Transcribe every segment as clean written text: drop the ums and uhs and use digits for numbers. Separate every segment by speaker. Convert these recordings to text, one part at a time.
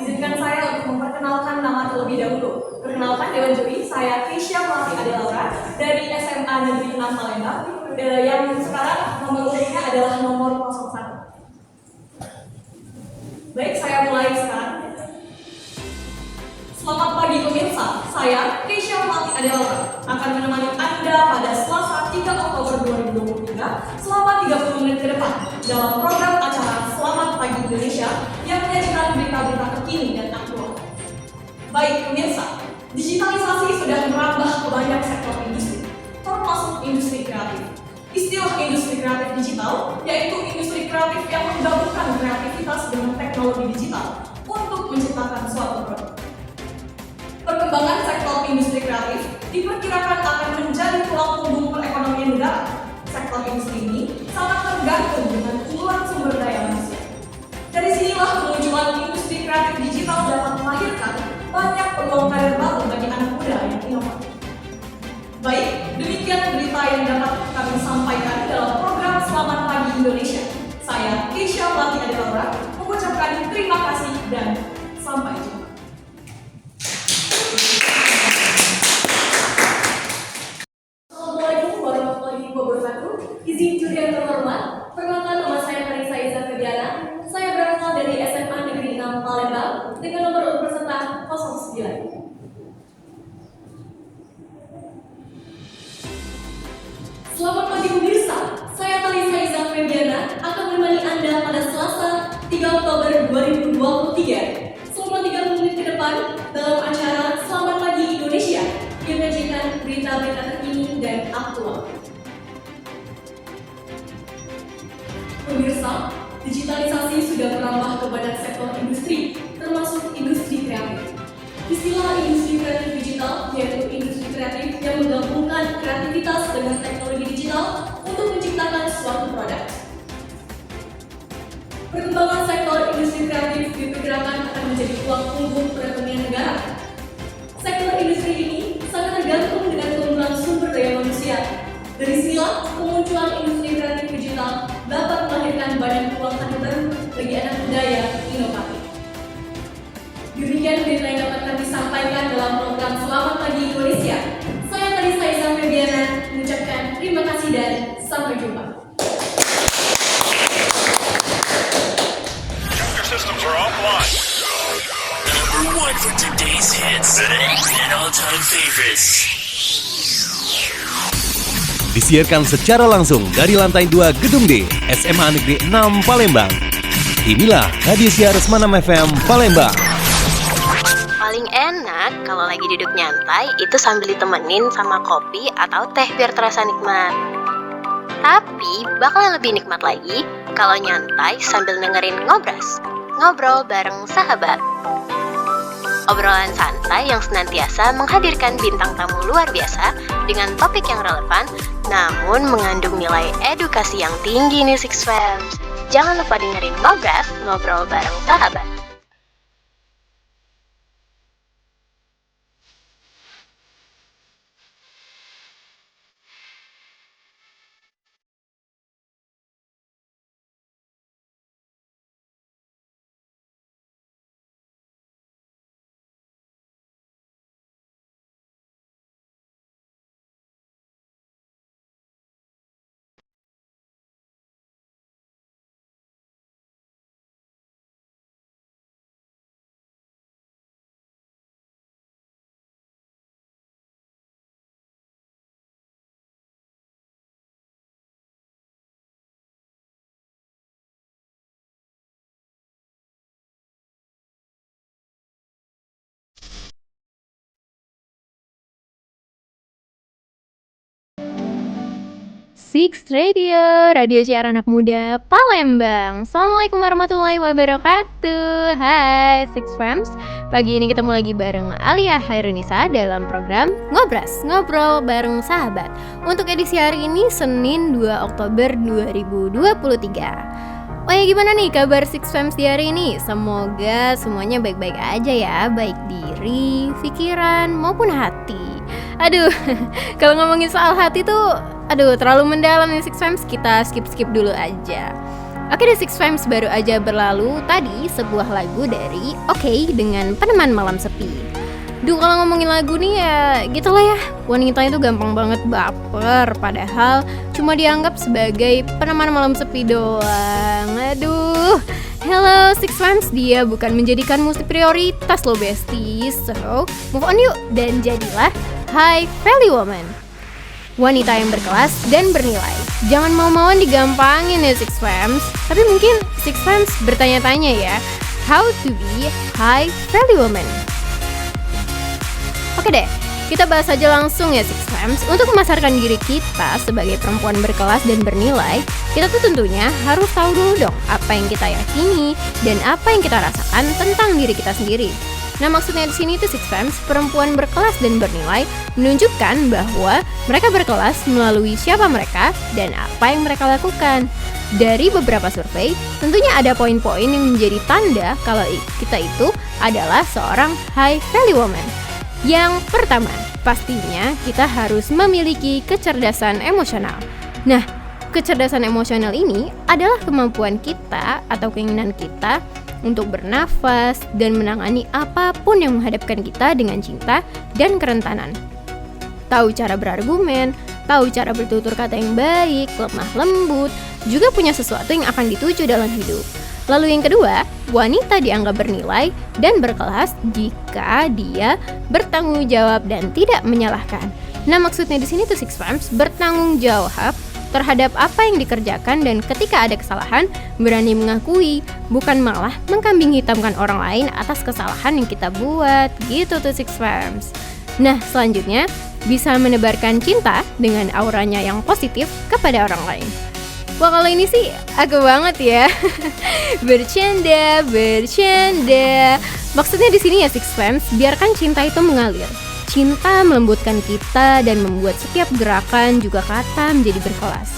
Speaker 1: izinkan saya untuk memperkenalkan nama terlebih dahulu. Perkenalkan Dewan Juri, saya Krisya Melati Ade Laura dari SMA Negeri 6 Palembang, yang sekarang nomor urutnya adalah nomor 01. Baik, saya mulai sekarang. Selamat pagi pemirsa, saya Krisya Melati Ade Laura akan menemani Anda pada Selasa 3 Oktober 2023 selama 30 menit ke depan dalam program acara Selamat Pagi Indonesia yang menyajikan berita-berita terkini dan aktual. Baik pemirsa, digitalisasi sudah merambah ke banyak sektor industri, termasuk industri kreatif. Istilah industri kreatif digital yaitu industri kreatif yang menggabungkan kreativitas dengan teknologi digital untuk menciptakan suatu produk. Perkembangan sektor industri kreatif diperkirakan akan menjadi tulang punggung perekonomian negara. Sektor industri ini sangat tergantung dengan uluran sumber daya manusia. Dari sinilah kemunculan industri kreatif digital dapat melahirkan banyak peluang karir baru bagi anak muda yang inovatif. Baik, demikian berita yang dapat kami sampaikan dalam program Selamat Pagi Indonesia. Saya Krisya Melati Ade Laura mengucapkan terima kasih dan sampai jumpa. Izin juri yang terhormat, perkenalkan nama saya Marisa Iza Febiana. Saya berasal dari SMA Negeri 6 Palembang dengan nomor urut peserta 09. Selamat pagi pemirsa, saya Marisa Iza Febiana akan menemani Anda pada Selasa 3 Oktober 2023 selama 30 menit ke depan dalam acara Selamat Pagi Indonesia yang menyajikan berita-berita terkini dan aktual. Pemirsa, digitalisasi sudah merambah ke banyak sektor industri, termasuk industri kreatif. Istilah industri kreatif digital yaitu industri kreatif yang menggabungkan kreativitas dengan teknologi digital untuk menciptakan suatu produk. Perkembangan sektor industri kreatif diperkirakan akan menjadi tulang punggung perekonomian negara. Sektor industri ini sangat tergantung dengan penggunaan sumber daya manusia. Dari sinilah kemunculan industri kreatif digital dapat melahirkan banyak peluang karir baru bagi anak muda yang inovatif. Demikian berita yang dapat kami sampaikan dalam program Selamat Pagi Indonesia. Saya Marisa Iza Febiana mengucapkan terima kasih dan sampai jumpa.
Speaker 2: Systems are offline.
Speaker 3: Number one for today's hits and all-time favorites.
Speaker 4: Disiarkan secara langsung dari lantai 2 Gedung D, SMA Negeri 6 Palembang. Inilah hadiah siar Semanam FM Palembang.
Speaker 5: Paling enak kalau lagi duduk nyantai itu sambil ditemenin sama kopi atau teh biar terasa nikmat. Tapi bakal lebih nikmat lagi kalau nyantai sambil dengerin Ngobras, ngobrol bareng sahabat. Obrolan santai yang senantiasa menghadirkan bintang tamu luar biasa dengan topik yang relevan, namun mengandung nilai edukasi yang tinggi nih Six Fams. Jangan lupa dengerin Ngobras, ngobrol bareng sahabat.
Speaker 6: Six Radio, radio siar anak muda Palembang. Assalamualaikum warahmatullahi wabarakatuh. Hai Six Fams, pagi ini ketemu lagi bareng Alia Hairunisa dalam program Ngobras, ngobrol bareng sahabat. Untuk edisi hari ini Senin 2 Oktober 2023. Oh ya, gimana nih kabar Six Fams di hari ini? Semoga semuanya baik-baik aja ya, baik diri, pikiran maupun hati. Aduh, kalau ngomongin soal hati tuh terlalu mendalam nih Six Fams, kita skip dulu aja. Oke deh Six Fams, baru aja berlalu tadi sebuah lagu dari Oke dengan Peneman Malam Sepi. Duh, kalau ngomongin lagu nih ya gitu lah ya, wanita itu gampang banget baper, padahal cuma dianggap sebagai peneman malam sepi doang. Aduh, hello Six Fams, dia bukan menjadikan musik prioritas lo besties. So, move on yuk dan jadilah High Value Woman, wanita yang berkelas dan bernilai. Jangan mau-mauan digampangin ya Six Fams. Tapi mungkin Six Fams bertanya-tanya ya, how to be high value woman? Oke deh, kita bahas aja langsung ya Six Fams. Untuk memasarkan diri kita sebagai perempuan berkelas dan bernilai, kita tuh tentunya harus tahu dulu dong apa yang kita yakini dan apa yang kita rasakan tentang diri kita sendiri. Nah, maksudnya di sini tuh Six Fams, perempuan berkelas dan bernilai menunjukkan bahwa mereka berkelas melalui siapa mereka dan apa yang mereka lakukan. Dari beberapa survei, tentunya ada poin-poin yang menjadi tanda kalau kita itu adalah seorang high value woman. Yang pertama, pastinya kita harus memiliki kecerdasan emosional. Nah, kecerdasan emosional ini adalah kemampuan kita atau keinginan kita untuk bernafas dan menangani apapun yang menghadapkan kita dengan cinta dan kerentanan. Tahu cara berargumen, tahu cara bertutur kata yang baik, lemah lembut, juga punya sesuatu yang akan dituju dalam hidup. Lalu yang kedua, wanita dianggap bernilai dan berkelas jika dia bertanggung jawab dan tidak menyalahkan. Nah, maksudnya di sini tuh Six Fams, bertanggung jawab terhadap apa yang dikerjakan dan ketika ada kesalahan berani mengakui, bukan malah mengkambing hitamkan orang lain atas kesalahan yang kita buat, gitu tuh Six Fams. Nah, selanjutnya bisa menebarkan cinta dengan auranya yang positif kepada orang lain. Wah, kalau ini sih aku banget ya. Bercanda. Maksudnya di sini ya Six Fams, biarkan cinta itu mengalir. Cinta melembutkan kita dan membuat setiap gerakan juga kata menjadi berkelas.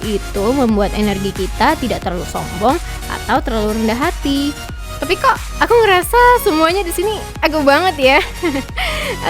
Speaker 6: Itu membuat energi kita tidak terlalu sombong atau terlalu rendah hati. Tapi kok aku ngerasa semuanya di sini aku banget ya.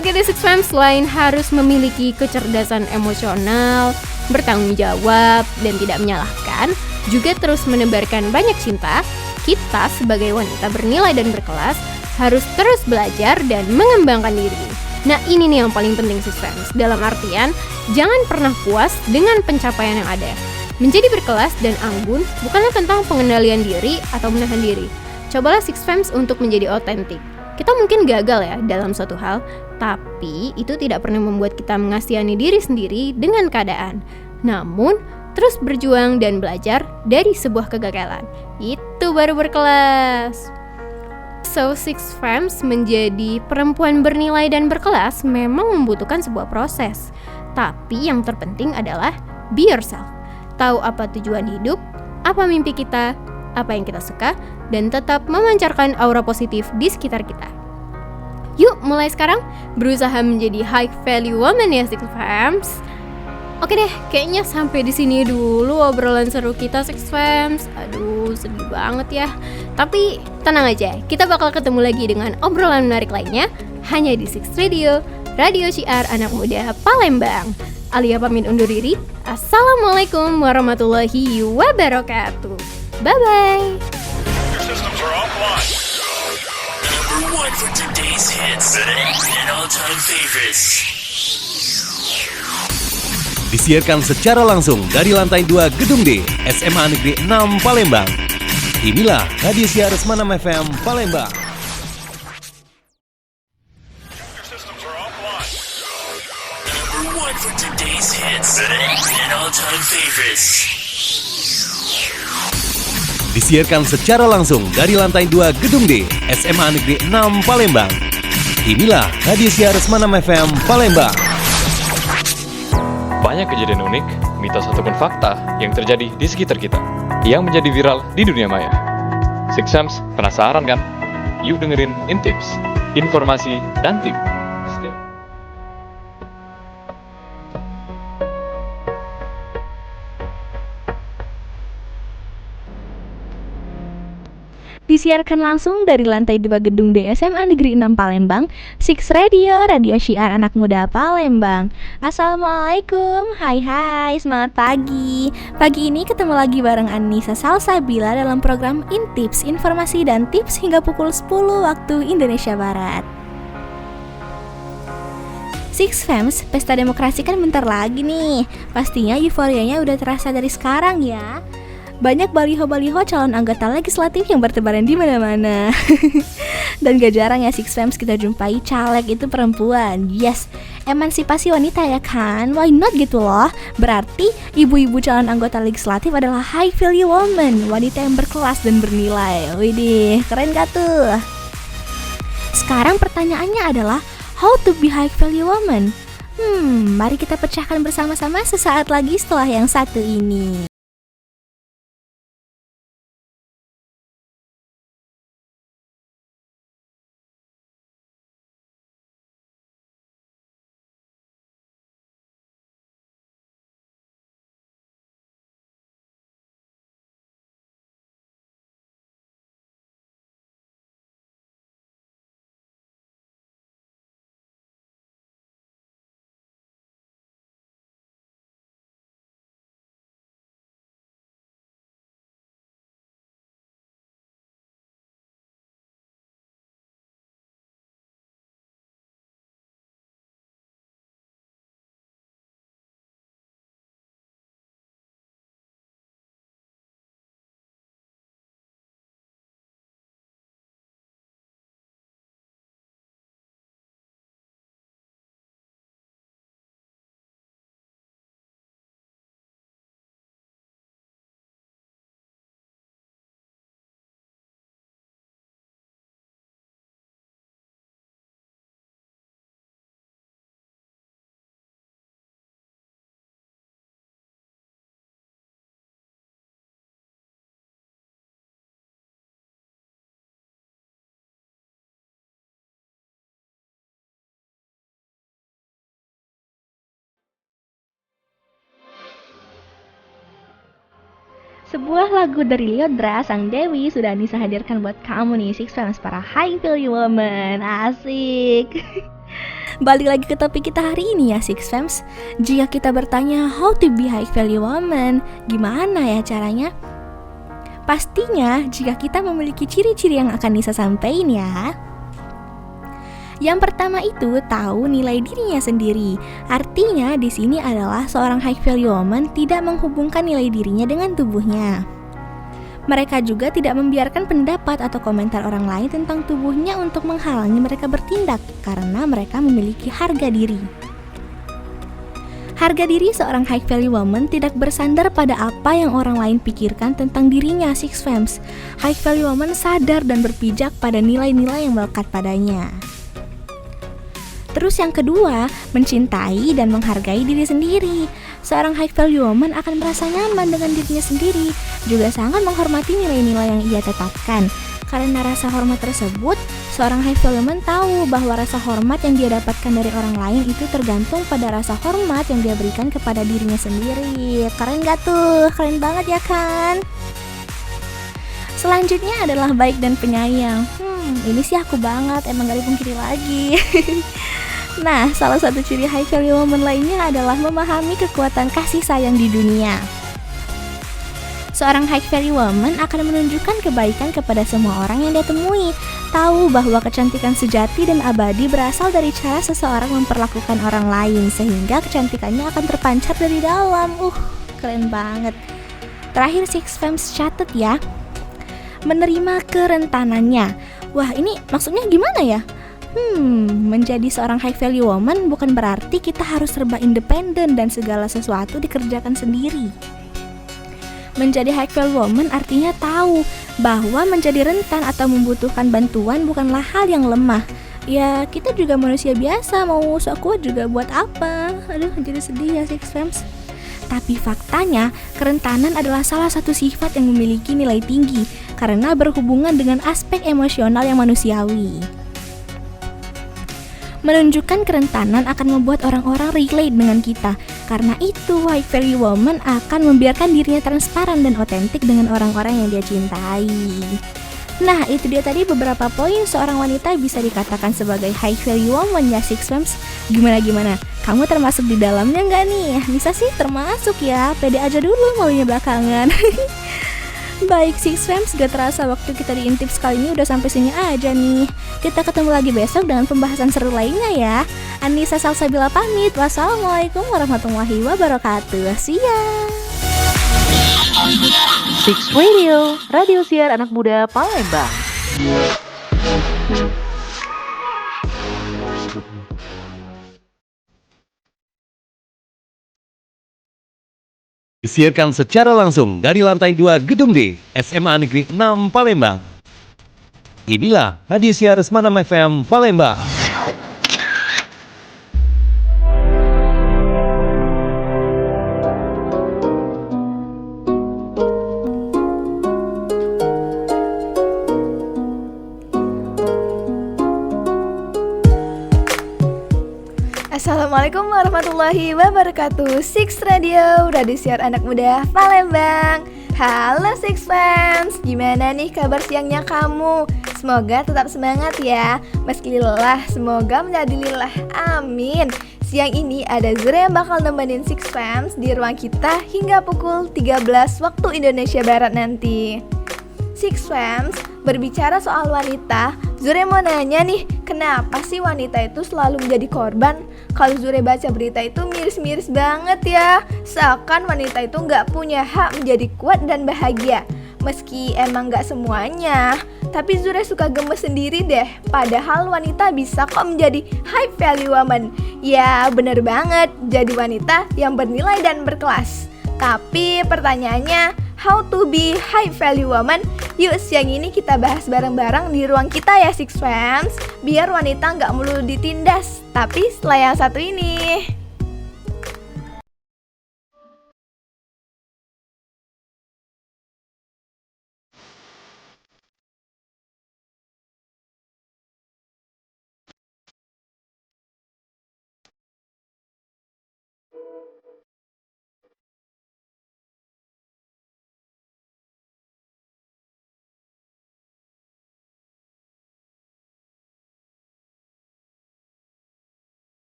Speaker 6: Oke deh Six Fams, selain harus memiliki kecerdasan emosional, bertanggung jawab dan tidak menyalahkan, juga terus menebarkan banyak cinta, kita sebagai wanita bernilai dan berkelas harus terus belajar dan mengembangkan diri. Nah, ini nih yang paling penting Six Fams. Dalam artian, jangan pernah puas dengan pencapaian yang ada. Menjadi berkelas dan anggun bukanlah tentang pengendalian diri atau menahan diri. Cobalah Six Fams untuk menjadi otentik. Kita mungkin gagal ya dalam suatu hal, tapi itu tidak pernah membuat kita mengasihani diri sendiri dengan keadaan. Namun, terus berjuang dan belajar dari sebuah kegagalan. Itu baru berkelas. So, Six Fams, menjadi perempuan bernilai dan berkelas memang membutuhkan sebuah proses. Tapi yang terpenting adalah be yourself. Tahu apa tujuan hidup, apa mimpi kita, apa yang kita suka, dan tetap memancarkan aura positif di sekitar kita. Yuk, mulai sekarang berusaha menjadi high value woman ya Six Fams. Oke deh, kayaknya sampai di sini dulu obrolan seru kita Six Fams. Aduh, sedih banget ya. Tapi tenang aja, kita bakal ketemu lagi dengan obrolan menarik lainnya hanya di Six Radio, Radio Syiar Anak Muda Palembang. Alia pamit undur diri. Assalamualaikum warahmatullahi wabarakatuh. Bye-bye.
Speaker 2: Your systems are offline.
Speaker 3: Number 1 for today's hits and all-time favorites.
Speaker 4: Disiarkan secara langsung dari lantai 2 Gedung D, SMA Negeri 6 Palembang. Inilah Radio Syiar Semanam FM Palembang.
Speaker 2: Your systems are offline.
Speaker 3: Number 1 for today's hits and all-time favorites.
Speaker 4: Disiarkan secara langsung dari lantai 2 Gedung D, SMA Negeri 6 Palembang. Inilah Radio Syiar Semanam FM Palembang.
Speaker 7: Banyak kejadian unik, mitos ataupun fakta yang terjadi di sekitar kita, yang menjadi viral di dunia maya. Six Fams, penasaran kan? Yuk dengerin Intips, informasi dan tip.
Speaker 6: Di Disiarkan langsung dari lantai 2 gedung D SMA Negeri 6 Palembang, Six Radio, radio syiar anak muda Palembang. Assalamualaikum, hai, semangat pagi. Pagi ini ketemu lagi bareng Anissa Salsabila dalam program Intips, informasi dan tips hingga pukul 10 waktu Indonesia Barat. Six Fems, pesta demokrasi kan bentar lagi nih. Pastinya euforianya udah terasa dari sekarang ya. Banyak baliho-baliho calon anggota legislatif yang bertebaran di mana-mana. Dan gak jarang ya Six Fems kita jumpai caleg itu perempuan. Yes, emansipasi wanita ya kan? Why not gitu loh. Berarti ibu-ibu calon anggota legislatif adalah high value woman, wanita yang berkelas dan bernilai. Widih, keren gak tuh? Sekarang pertanyaannya adalah how to be high value woman? Mari kita pecahkan bersama-sama sesaat lagi setelah yang satu ini. Sebuah lagu dari Lyodra, Sang Dewi, sudah Anissa hadirkan buat kamu nih, Six Fans, para high value woman. Asik. Balik lagi ke topik kita hari ini ya Six Fans. Jika kita bertanya how to be high value woman, gimana ya caranya? Pastinya jika kita memiliki ciri-ciri yang akan Nisa sampaikan ya. Yang pertama itu tahu nilai dirinya sendiri. Artinya di sini adalah seorang high value woman tidak menghubungkan nilai dirinya dengan tubuhnya. Mereka juga tidak membiarkan pendapat atau komentar orang lain tentang tubuhnya untuk menghalangi mereka bertindak karena mereka memiliki harga diri. Harga diri seorang high value woman tidak bersandar pada apa yang orang lain pikirkan tentang dirinya Six Fems. High value woman sadar dan berpijak pada nilai-nilai yang melekat padanya. Terus yang kedua, mencintai dan menghargai diri sendiri. Seorang high value woman akan merasa nyaman dengan dirinya sendiri, juga sangat menghormati nilai-nilai yang ia tetapkan. Karena rasa hormat tersebut, seorang high value woman tahu bahwa rasa hormat yang dia dapatkan dari orang lain itu tergantung pada rasa hormat yang dia berikan kepada dirinya sendiri. Keren gak tuh? Keren banget ya kan? Selanjutnya adalah baik dan penyayang. Ini sih aku banget, emang gak dipungkiri lagi. Nah, salah satu ciri high value woman lainnya adalah memahami kekuatan kasih sayang di dunia. Seorang high value woman akan menunjukkan kebaikan kepada semua orang yang dia temui. Tahu bahwa kecantikan sejati dan abadi berasal dari cara seseorang memperlakukan orang lain, sehingga kecantikannya akan terpancar dari dalam. Keren banget. Terakhir Six Fems catat ya, menerima kerentanannya. Wah, ini maksudnya gimana ya? Menjadi seorang high value woman bukan berarti kita harus serba independen dan segala sesuatu dikerjakan sendiri. Menjadi high value woman artinya tahu bahwa menjadi rentan atau membutuhkan bantuan bukanlah hal yang lemah. Ya, kita juga manusia biasa, mau sok kuat juga buat apa? Aduh, jadi sedih ya Six Fems. Tapi faktanya, kerentanan adalah salah satu sifat yang memiliki nilai tinggi karena berhubungan dengan aspek emosional yang manusiawi. Menunjukkan kerentanan akan membuat orang-orang relate dengan kita. Karena itu, high value woman akan membiarkan dirinya transparan dan otentik dengan orang-orang yang dia cintai.
Speaker 8: Nah, itu dia tadi beberapa poin seorang wanita bisa dikatakan sebagai high value woman ya Six Fams. Gimana? Kamu termasuk di dalamnya nggak nih? Bisa sih termasuk ya, pede aja dulu maunya belakangan. Baik Six Fams, gak terasa waktu kita di Intips kali ini udah sampai sini aja nih. Kita ketemu lagi besok dengan pembahasan seru lainnya ya. Anissa Salsabila pamit. Wassalamualaikum warahmatullahi wabarakatuh. See ya.
Speaker 9: Six Radio, radio siar anak muda Palembang.
Speaker 4: Disiarkan secara langsung dari lantai 2 Gedung D, SMA Negeri 6 Palembang. Inilah hadiah siar Semanam FM Palembang.
Speaker 10: Assalamualaikum warahmatullahi wabarakatuh. Six Radio, radio siar anak muda Palembang. Halo Six Fans, gimana nih kabar siangnya kamu? Semoga tetap semangat ya. Meski lelah, semoga menjadi lilah. Amin. Siang ini ada Zura yang bakal nemenin Six Fans di ruang kita hingga pukul 13 waktu Indonesia Barat nanti. Six Fans, berbicara soal wanita, Zure mau nanya nih, kenapa sih wanita itu selalu menjadi korban? Kalau Zure baca berita itu miris-miris banget ya. Seakan wanita itu nggak punya hak menjadi kuat dan bahagia. Meski emang nggak semuanya, tapi Zure suka gemes sendiri deh. Padahal wanita bisa kok menjadi high value woman. Ya bener banget, jadi wanita yang bernilai dan berkelas. Tapi pertanyaannya, how to be high value woman? Yuk siang ini kita bahas bareng-bareng di ruang kita ya Six Fans. Biar wanita nggak melulu ditindas, tapi setelah yang satu ini.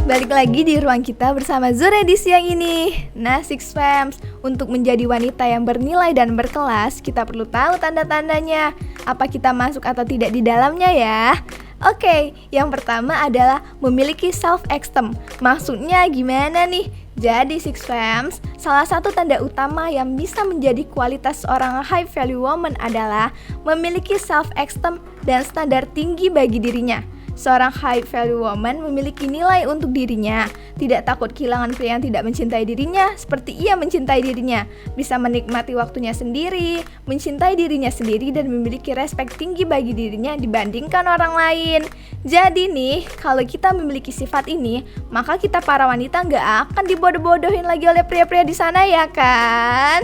Speaker 10: Balik lagi di ruang kita bersama Zure di siang ini. Nah Six Fams, untuk menjadi wanita yang bernilai dan berkelas, kita perlu tahu tanda-tandanya. Apa kita masuk atau tidak di dalamnya ya? Oke, yang pertama adalah memiliki self-esteem. Maksudnya gimana nih? Jadi Six Fams, salah satu tanda utama yang bisa menjadi kualitas seorang high value woman adalah memiliki self-esteem dan standar tinggi bagi dirinya. Seorang high value woman memiliki nilai untuk dirinya, tidak takut kehilangan pria yang tidak mencintai dirinya seperti ia mencintai dirinya, bisa menikmati waktunya sendiri, mencintai dirinya sendiri dan memiliki respek tinggi bagi dirinya dibandingkan orang lain. Jadi nih, kalau kita memiliki sifat ini, maka kita para wanita nggak akan dibodoh-bodohin lagi oleh pria-pria di sana ya kan?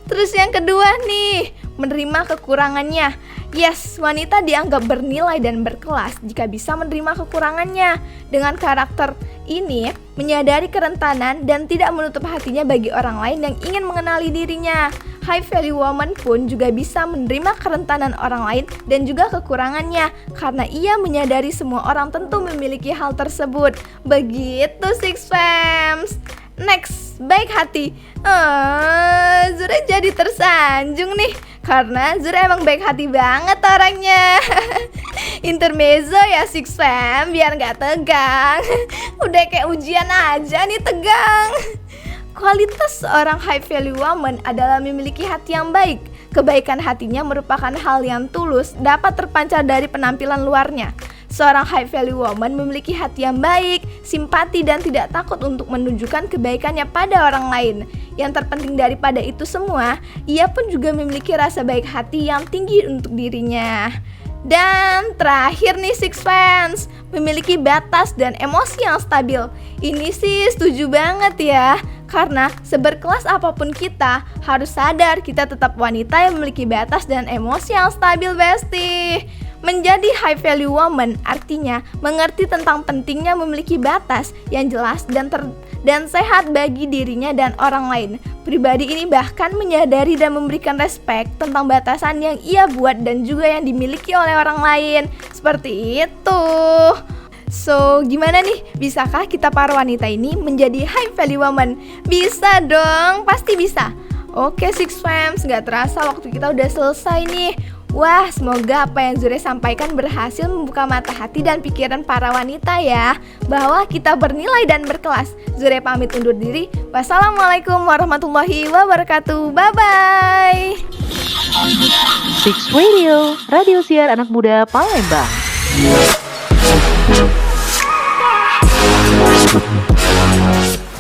Speaker 10: Terus yang kedua nih, menerima kekurangannya. Yes, wanita dianggap bernilai dan berkelas jika bisa menerima kekurangannya. Dengan karakter ini, menyadari kerentanan dan tidak menutup hatinya bagi orang lain yang ingin mengenali dirinya. High value woman pun juga bisa menerima kerentanan orang lain dan juga kekurangannya, karena ia menyadari semua orang tentu memiliki hal tersebut. Begitu Six Fams. Next, baik hati. Zura jadi tersanjung nih, karena Zura emang baik hati banget orangnya. Intermezzo ya Six Fam, biar gak tegang. Udah kayak ujian aja nih tegang. Kualitas seorang high value woman adalah memiliki hati yang baik. Kebaikan hatinya merupakan hal yang tulus, dapat terpancar dari penampilan luarnya. Seorang high value woman memiliki hati yang baik, simpati, dan tidak takut untuk menunjukkan kebaikannya pada orang lain. Yang terpenting daripada itu semua, ia pun juga memiliki rasa baik hati yang tinggi untuk dirinya. Dan terakhir nih Six Fans, memiliki batas dan emosi yang stabil. Ini sih setuju banget ya, karena seberkelas apapun kita, harus sadar kita tetap wanita yang memiliki batas dan emosi yang stabil, bestie. Menjadi high value woman artinya mengerti tentang pentingnya memiliki batas yang jelas dan sehat bagi dirinya dan orang lain. Pribadi ini bahkan menyadari dan memberikan respek tentang batasan yang ia buat dan juga yang dimiliki oleh orang lain. Seperti itu. So, gimana nih? Bisakah kita para wanita ini menjadi high value woman? Bisa dong, pasti bisa. Oke Six Fams, gak terasa waktu kita udah selesai nih. Wah, semoga apa yang Zure sampaikan berhasil membuka mata hati dan pikiran para wanita ya, bahwa kita bernilai dan berkelas. Zure pamit undur diri. Wassalamualaikum warahmatullahi wabarakatuh. Bye-bye.
Speaker 9: Six Radio, radio siar anak muda Palembang.